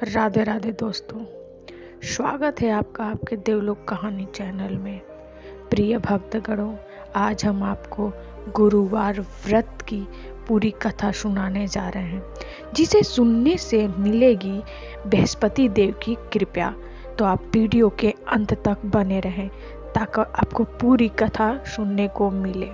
राधे राधे दोस्तों, स्वागत है आपका आपके देवलोक कहानी चैनल में। प्रिय भक्तगणों, आज हम आपको गुरुवार व्रत की पूरी कथा सुनाने जा रहे हैं, जिसे सुनने से मिलेगी बृहस्पति देव की कृपा। तो आप वीडियो के अंत तक बने रहें ताकि आपको पूरी कथा सुनने को मिले।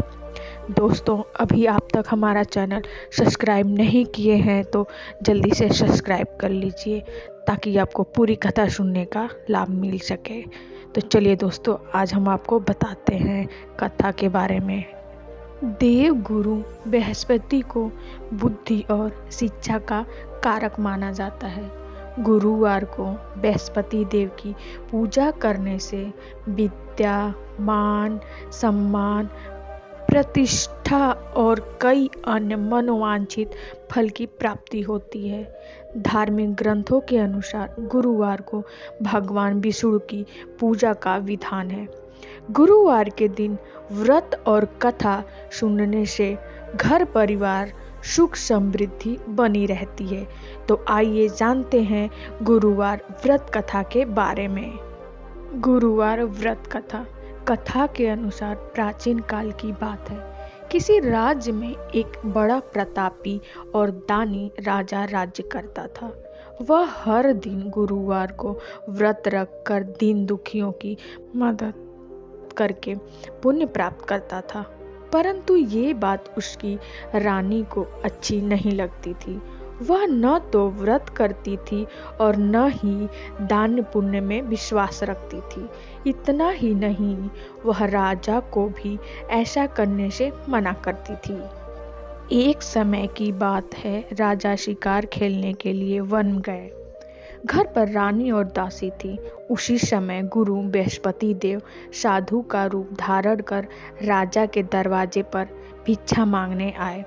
दोस्तों, अभी आप तक हमारा चैनल सब्सक्राइब नहीं किए हैं तो जल्दी से सब्सक्राइब कर लीजिए ताकि आपको पूरी कथा सुनने का लाभ मिल सके। तो चलिए दोस्तों, आज हम आपको बताते हैं कथा के बारे में। देव गुरु बृहस्पति को बुद्धि और शिक्षा का कारक माना जाता है। गुरुवार को बृहस्पति देव की पूजा करने से विद्या, मान, सम्मान, प्रतिष्ठा और कई अन्य मनोवांछित फल की प्राप्ति होती है। धार्मिक ग्रंथों के अनुसार गुरुवार को भगवान विष्णु की पूजा का विधान है। गुरुवार के दिन व्रत और कथा सुनने से घर परिवार सुख समृद्धि बनी रहती है। तो आइए जानते हैं गुरुवार व्रत कथा के बारे में। गुरुवार व्रत कथा के अनुसार प्राचीन काल की बात है। किसी राज्य में एक बड़ा प्रतापी और दानी राजा राज्य करता था। वह हर दिन गुरुवार को व्रत रखकर दीन दुखियों की मदद करके पुण्य प्राप्त करता था। परंतु ये बात उसकी रानी को अच्छी नहीं लगती थी। वह न तो व्रत करती थी और न ही दान पुण्य में विश्वास रखती थी। इतना ही नहीं, वह राजा को भी ऐसा करने से मना करती थी। एक समय की बात है, राजा शिकार खेलने के लिए वन गए। घर पर रानी और दासी थी। उसी समय गुरु बृहस्पति देव साधु का रूप धारण कर राजा के दरवाजे पर भिक्षा मांगने आए।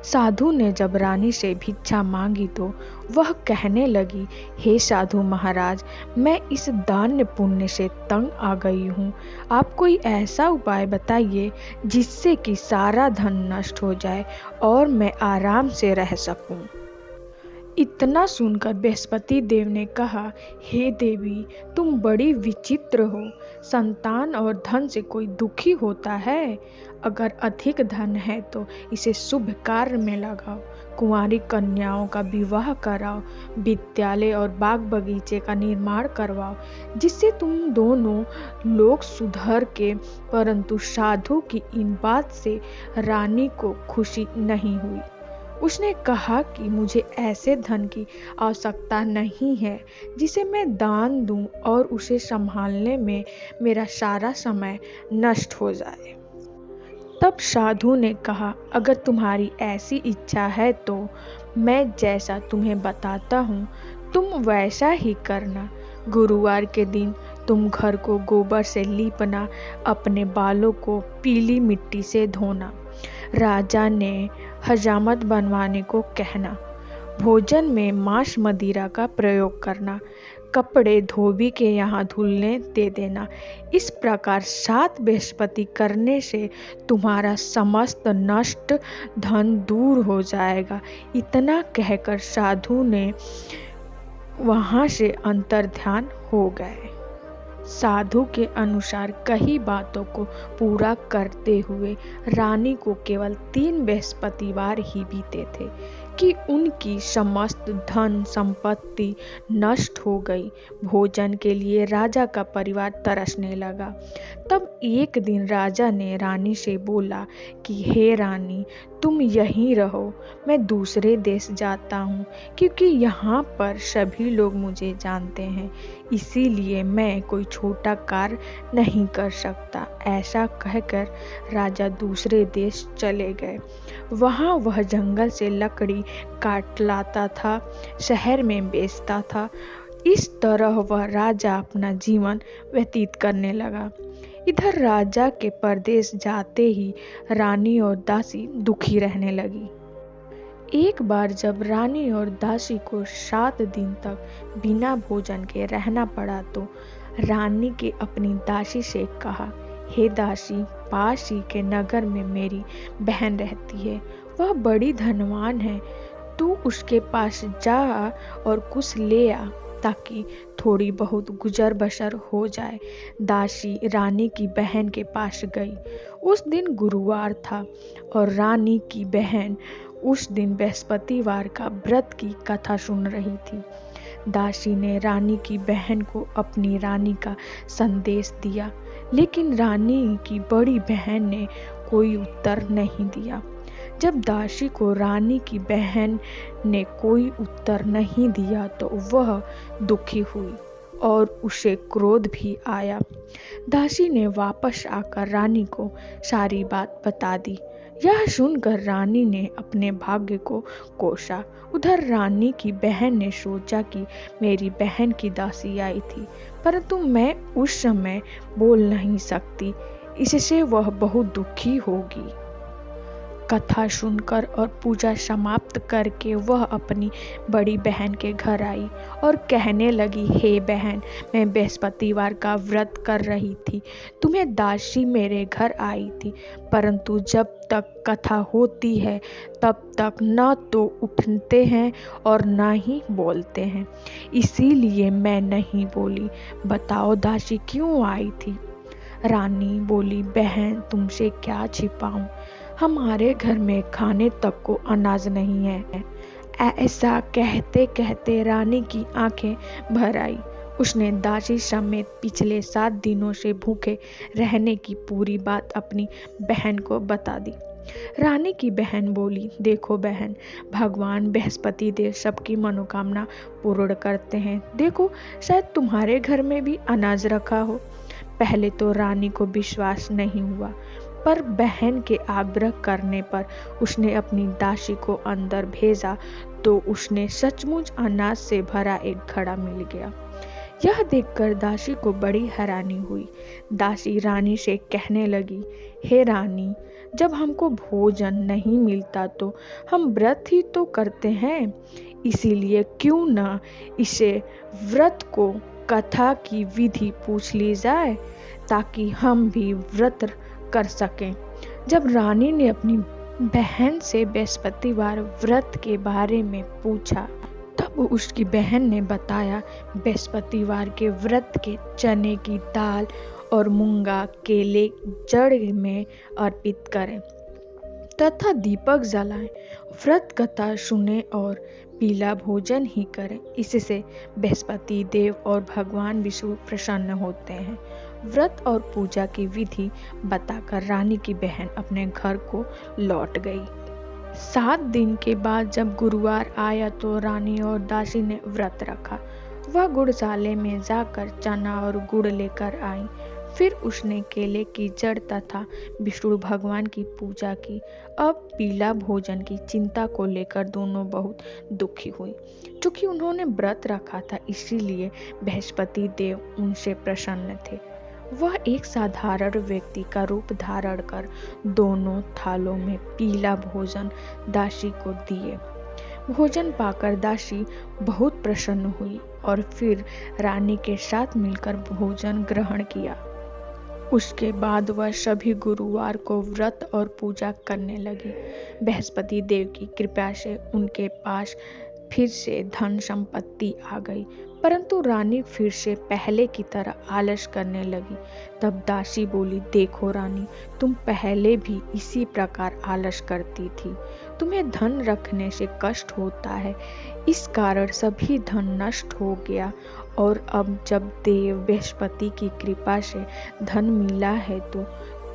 साधु ने जब रानी से भिक्षा मांगी तो वह कहने लगी, हे साधु महाराज, मैं इस दान पुण्य से तंग आ गई हूँ। आप कोई ऐसा उपाय बताइए जिससे कि सारा धन नष्ट हो जाए और मैं आराम से रह सकूं। इतना सुनकर बृहस्पति देव ने कहा, हे देवी, तुम बड़ी विचित्र हो। संतान और धन से कोई दुखी होता है? अगर अधिक धन है तो इसे शुभ कार्य में लगाओ, कुंवारी कन्याओं का विवाह कराओ, विद्यालय और बाग बगीचे का निर्माण करवाओ, जिससे तुम दोनों लोग सुधर के। परंतु साधु की इन बात से रानी को खुशी नहीं हुई। उसने कहा कि मुझे ऐसे धन की आवश्यकता नहीं है जिसे मैं दान दूं और उसे संभालने में मेरा सारा समय नष्ट हो जाए। तब साधु ने कहा, अगर तुम्हारी ऐसी इच्छा है तो मैं जैसा तुम्हें बताता हूँ तुम वैसा ही करना। गुरुवार के दिन तुम घर को गोबर से लीपना, अपने बालों को पीली मिट्टी से धोना, राजा ने हजामत बनवाने को कहना, भोजन में मांस मदिरा का प्रयोग करना, कपड़े धोबी के यहाँ धुलने दे देना। इस प्रकार 7 बृहस्पति करने से तुम्हारा समस्त नष्ट धन दूर हो जाएगा। इतना कहकर साधु ने वहाँ से अंतर्ध्यान हो गए। साधु के अनुसार कई बातों को पूरा करते हुए रानी को केवल 3 बृहस्पतिवार ही बीते थे कि उनकी समस्त धन संपत्ति नष्ट हो गई। भोजन के लिए राजा का परिवार तरसने लगा। तब एक दिन राजा ने रानी से बोला कि हे रानी, तुम यहीं रहो, मैं दूसरे देश जाता हूँ, क्योंकि यहाँ पर सभी लोग मुझे जानते हैं, इसीलिए मैं कोई छोटा कार्य नहीं कर सकता। ऐसा कहकर राजा दूसरे देश चले गए। वहाँ वह जंगल से लकड़ी काट लाता था, शहर में बेचता था। इस तरह वह राजा अपना जीवन व्यतीत करने लगा। इधर राजा के परदेश जाते ही रानी और दासी दुखी रहने लगी। एक बार जब रानी और दासी को 7 दिन तक बिना भोजन के रहना पड़ा तो रानी के अपनी दासी से कहा, हे दासी, पास ही के नगर में मेरी बहन रहती है, वह बड़ी धनवान है, तू उसके पास जा और कुछ ले आ। ताकि थोड़ी बहुत गुजर बसर हो जाए। दासी रानी की बहन के पास गई। उस दिन गुरुवार था और रानी की बहन उस दिन बृहस्पतिवार का व्रत की कथा सुन रही थी। दासी ने रानी की बहन को अपनी रानी का संदेश दिया, लेकिन रानी की बड़ी बहन ने कोई उत्तर नहीं दिया। जब दासी को रानी की बहन ने कोई उत्तर नहीं दिया तो वह दुखी हुई और उसे क्रोध भी आया। दासी ने वापस आकर रानी को सारी बात बता दी। यह सुनकर रानी ने अपने भाग्य को कोसा। उधर रानी की बहन ने सोचा कि मेरी बहन की दासी आई थी, परंतु मैं उस समय बोल नहीं सकती, इससे वह बहुत दुखी होगी। कथा सुनकर और पूजा समाप्त करके वह अपनी बड़ी बहन के घर आई और कहने लगी, हे बहन, मैं बृहस्पतिवार का व्रत कर रही थी। तुम्हें दासी मेरे घर आई थी, परंतु जब तक कथा होती है तब तक न तो उठते हैं और न ही बोलते हैं, इसीलिए मैं नहीं बोली। बताओ दासी क्यों आई थी? रानी बोली, बहन, तुमसे क्या छिपाऊं, हमारे घर में खाने तक को अनाज नहीं है। ऐसा कहते कहते रानी की आंखें भर आई। उसने दासी समेत पिछले 7 दिनों से भूखे रहने की पूरी बात अपनी बहन को बता दी। रानी की बहन बोली, देखो बहन, भगवान बृहस्पति देव सबकी मनोकामना पूर्ण करते हैं। देखो, शायद तुम्हारे घर में भी अनाज रखा हो। पहले तो रानी को विश्वास नहीं हुआ, पर बहन के आग्रह करने पर उसने अपनी दासी को अंदर भेजा तो उसने सचमुच अनाज से भरा एक घड़ा मिल गया। यह देखकर दासी को बड़ी हैरानी हुई। दासी रानी से कहने लगी, हे रानी, जब हमको भोजन नहीं मिलता तो हम व्रत ही तो करते हैं, इसीलिए क्यों न इसे व्रत को कथा की विधि पूछ ली जाए, ताकि हम भी व्रत कर सकें। जब रानी ने अपनी बहन से बृहस्पतिवार व्रत के बारे में पूछा, तब उसकी बहन ने बताया, बृहस्पतिवार के व्रत के चने की दाल और मूंगा केले जड़ में अर्पित करें तथा दीपक जलाएं, व्रत कथा सुने और पीला भोजन ही करें। इससे बृहस्पति देव और भगवान विष्णु प्रसन्न होते हैं। व्रत और पूजा की विधि बताकर रानी की बहन अपने घर को लौट गई। 7 दिन के बाद जब गुरुवार आया तो रानी और दासी ने व्रत रखा। वह गुड़साले में जाकर चना और गुड़ लेकर आई। फिर उसने केले की जड़ तथा विष्णु भगवान की पूजा की। अब पीला भोजन की चिंता को लेकर दोनों बहुत दुखी हुई। चूंकि उन्होंने व्रत रखा था, इसीलिए बृहस्पति देव उनसे प्रसन्न थे। वह एक साधारण व्यक्ति का रूप धारण कर दोनों थालों में पीला भोजन दासी को दिए। भोजन पाकर दासी बहुत प्रसन्न हुई और फिर रानी के साथ मिलकर भोजन ग्रहण किया। उसके बाद वह सभी गुरुवार को व्रत और पूजा करने लगी। बृहस्पति देव की कृपा से उनके पास फिर से धन संपत्ति आ गई, परंतु रानी फिर से पहले की तरह आलस करने लगी। तब दासी बोली, देखो रानी, तुम पहले भी इसी प्रकार आलस करती थी। तुम्हें धन रखने से कष्ट होता है, इस कारण सभी धन नष्ट हो गया और अब जब देव बृहस्पति की कृपा से धन मिला है तो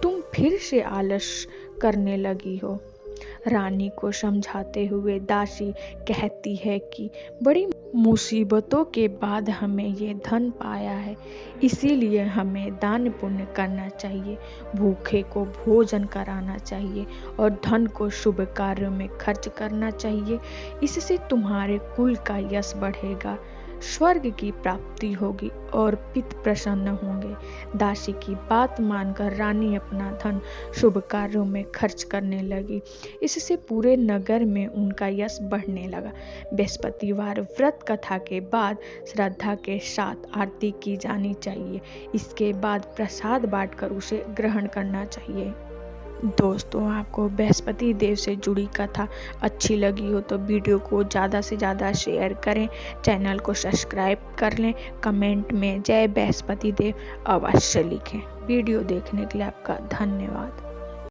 तुम फिर से आलस करने लगी हो। रानी को समझाते हुए दासी कहती है कि बड़ी मुसीबतों के बाद हमें ये धन पाया है, इसीलिए हमें दान पुण्य करना चाहिए, भूखे को भोजन कराना चाहिए और धन को शुभ कार्यों में खर्च करना चाहिए। इससे तुम्हारे कुल का यश बढ़ेगा, स्वर्ग की प्राप्ति होगी और पिता प्रसन्न होंगे। दासी की बात मानकर रानी अपना धन शुभ कार्यों में खर्च करने लगी। इससे पूरे नगर में उनका यश बढ़ने लगा। बृहस्पतिवार व्रत कथा के बाद श्रद्धा के साथ आरती की जानी चाहिए। इसके बाद प्रसाद बांटकर उसे ग्रहण करना चाहिए। दोस्तों, आपको बृहस्पति देव से जुड़ी कथा अच्छी लगी हो तो वीडियो को ज़्यादा से ज़्यादा शेयर करें, चैनल को सब्सक्राइब कर लें, कमेंट में जय बृहस्पति देव अवश्य लिखें। वीडियो देखने के लिए आपका धन्यवाद।